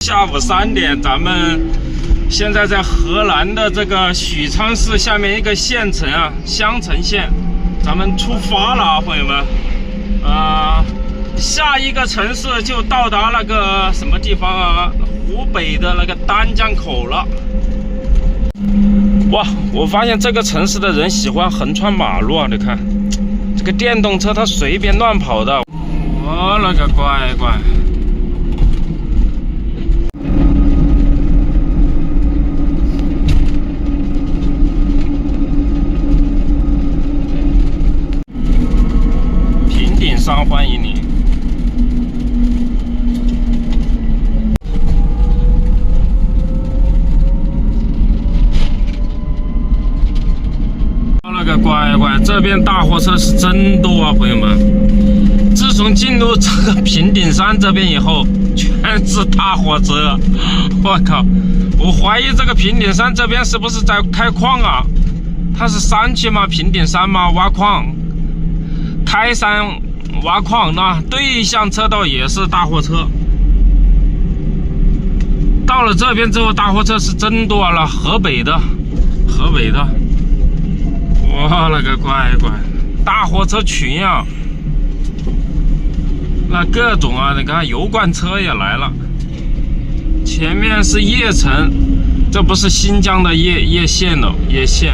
下午3点，咱们现在在河南的这个许昌市下面一个县城啊，襄城县，咱们出发了啊，朋友们。下一个城市就到达那个什么地方啊？湖北的那个丹江口了。哇，我发现这个城市的人喜欢横穿马路啊！你看，这个电动车它随便乱跑的。我了个乖乖！平顶山欢迎你。乖乖，这边大货车是真多啊，朋友们！自从进入这个平顶山这边以后，全是大货车。我靠！我怀疑这个平顶山这边是不是在开矿啊？它是山区吗？平顶山吗？挖矿、开山挖矿，那对向车道也是大货车。到了这边之后，大货车是真多了，河北的。我了个乖乖，大货车群啊，那各种啊，你看油罐车也来了。前面是叶城，这不是新疆的叶县了，叶县。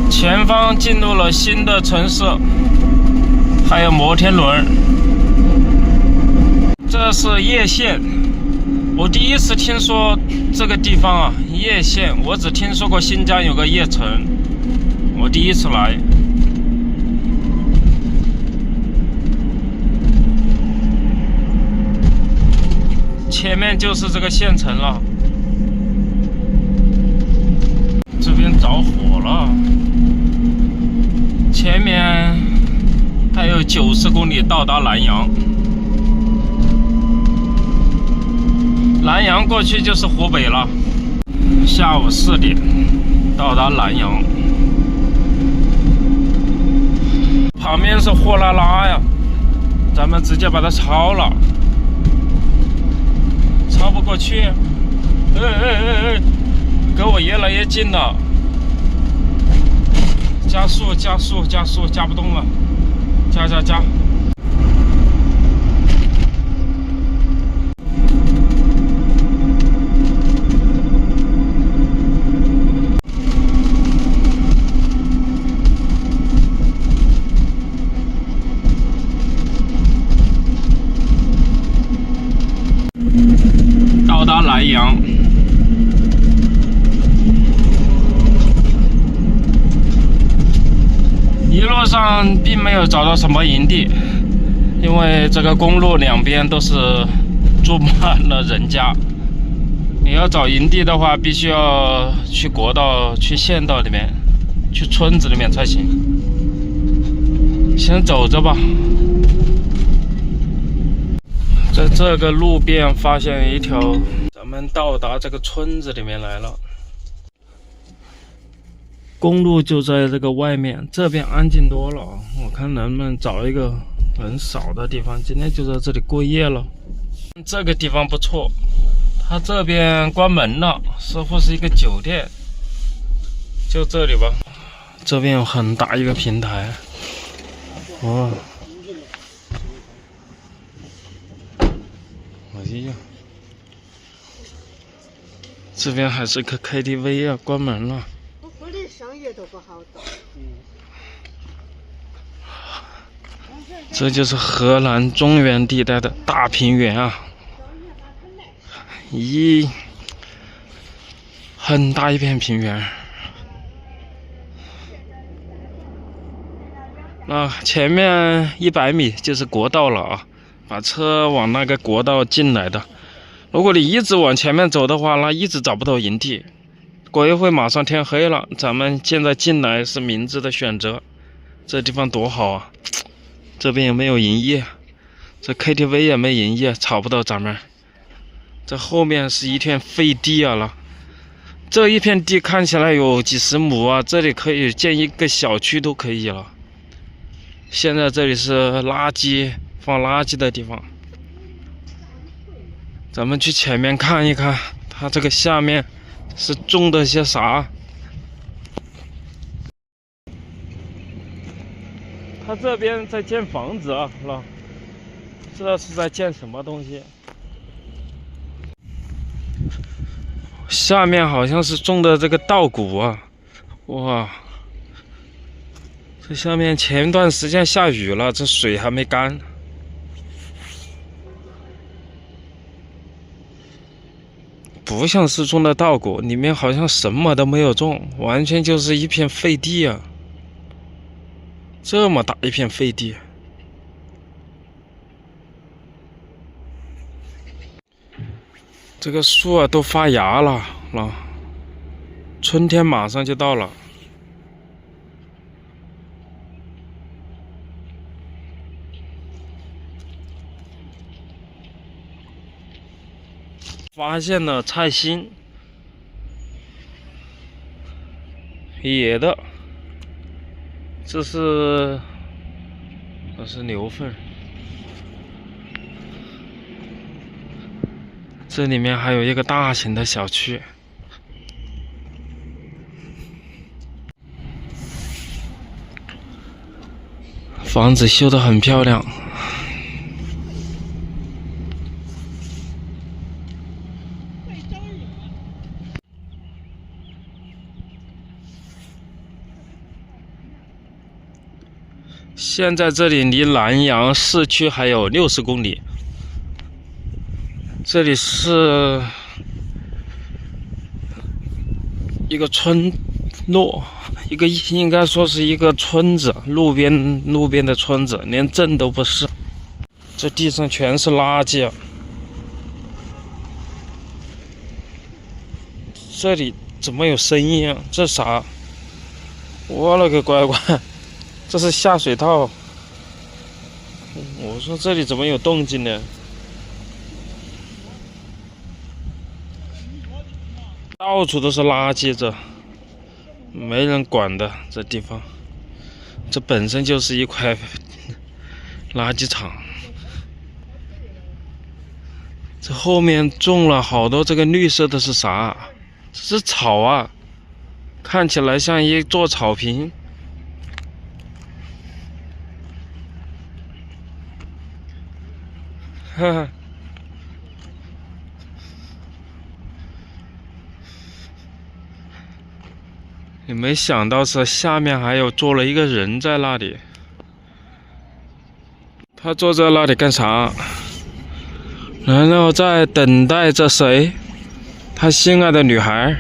前方进入了新的城市，还有摩天轮。这是叶县。我第一次听说这个地方啊，叶县，我只听说过新疆有个叶城，我第一次来。前面就是这个县城了，这边着火了，前面还有90公里到达南阳。南阳过去就是湖北了。下午4点到达南阳，旁边是货拉拉呀，咱们直接把它超了，超不过去。跟我越来越近了，加速，加不动了，加。到达南阳，一路上并没有找到什么营地，因为这个公路两边都是住满了人家。你要找营地的话，必须要去国道、去县道里面、去村子里面才行。先走着吧。在这个路边发现一条，咱们到达这个村子里面来了。公路就在这个外面，这边安静多了。我看能不能找一个人少的地方，今天就在这里过夜了。这个地方不错，它这边关门了，似乎是一个酒店。就这里吧，这边有很大一个平台。哦。哎呀，这边还是个 KTV 啊，关门了。我的商业都不好搞。这就是河南中原地带的大平原啊，很大一片平原。那前面100米就是国道了啊。把车往那个国道进来的，如果你一直往前面走的话，那一直找不到营地。过一会马上天黑了，咱们现在进来是明智的选择。这地方多好啊！这边也没有营业，这 KTV 也没营业，吵不到咱们。这后面是一片废地啊了，这一片地看起来有几十亩啊，这里可以建一个小区都可以了。现在这里是垃圾放垃圾的地方，咱们去前面看一看，它这个下面是种的些啥？它这边在建房子啊，是吧？这是在建什么东西？下面好像是种的这个稻谷啊，哇！这下面前一段时间下雨了，这水还没干。不像是种的稻谷，里面好像什么都没有种，完全就是一片废地啊！这么大一片废地，这个树啊都发芽了，春天马上就到了。发现了菜心，野的，这是牛粪。这里面还有一个大型的小区，房子修得很漂亮。现在这里离南阳市区还有60公里。这里是一个村落，应该说是一个村子，路边的村子，连镇都不是。这地上全是垃圾啊！这里怎么有声音啊？这啥？我勒个乖乖！这是下水道。我说这里怎么有动静呢？到处都是垃圾，这没人管的这地方，这本身就是一块垃圾场。这后面种了好多这个绿色的是啥？这是草啊，看起来像一座草坪。哈哈。也没想到是下面还有坐了一个人在那里，他坐在那里干啥？然后在等待着谁？他心爱的女孩。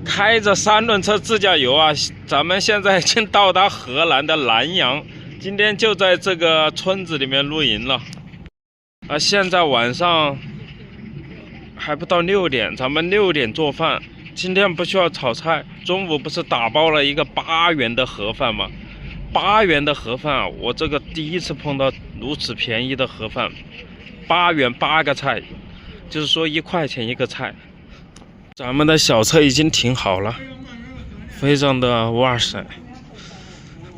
开着3轮车自驾游啊！咱们现在已经到达河南的南阳，今天就在这个村子里面露营了。现在晚上还不到6点，咱们6点做饭。今天不需要炒菜，中午不是打包了一个8元的盒饭吗？8元的盒饭啊，我这个第一次碰到如此便宜的盒饭，8元8个菜，就是说1块钱1个菜。咱们的小车已经停好了，非常的哇塞。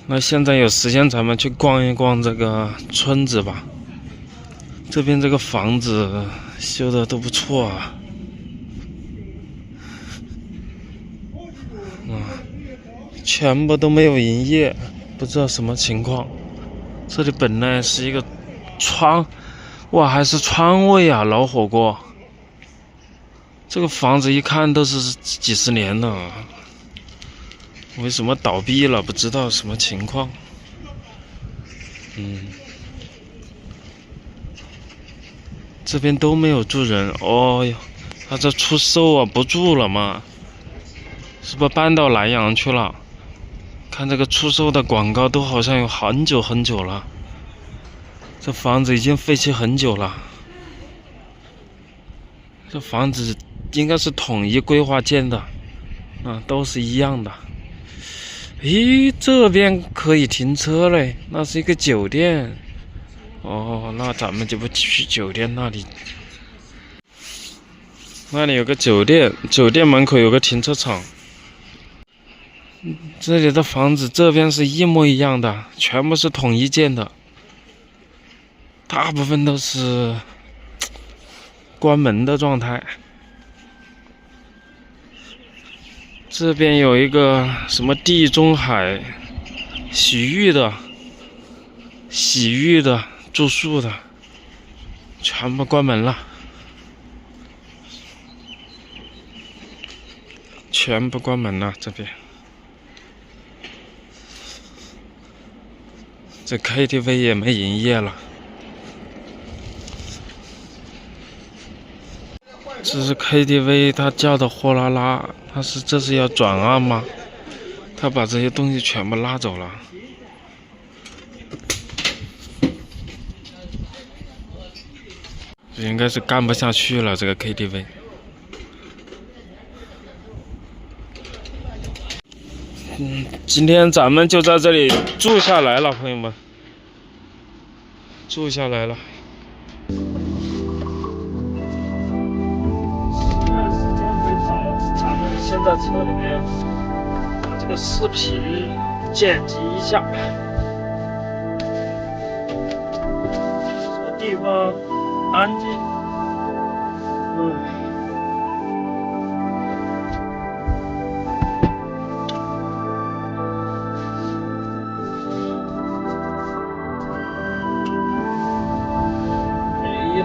那现在有时间咱们去逛一逛这个村子吧。这边这个房子修的都不错啊。全部都没有营业，不知道什么情况。这里本来是一个川，哇，还是川味啊，老火锅。这个房子一看都是几十年了，为什么倒闭了？不知道什么情况。这边都没有住人。哦哟，他这出售啊，不住了吗？是不是搬到南阳去了？看这个出售的广告都好像有很久很久了，这房子已经废弃很久了。这房子应该是统一规划建的，都是一样的。咦，这边可以停车嘞，那是一个酒店。哦，那咱们就不去酒店那里。那里有个酒店，酒店门口有个停车场。这里的房子这边是一模一样的，全部是统一建的，大部分都是关门的状态。这边有一个什么地中海洗浴的、住宿的，全部关门了，全部关门了。这边，这 KTV 也没营业了。这是 KTV， 他叫的货拉拉，这是要转案吗？他把这些东西全部拉走了。这应该是干不下去了，这个 KTV。今天咱们就在这里住下来了，朋友们，住下来了。先在车里面把这个视频剪辑一下。这个地方安静，哎呀，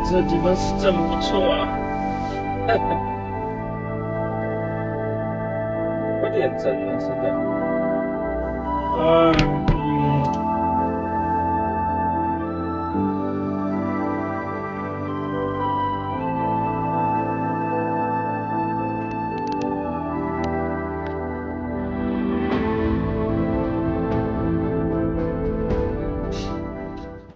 这地方是真不错啊！有点真了，现在。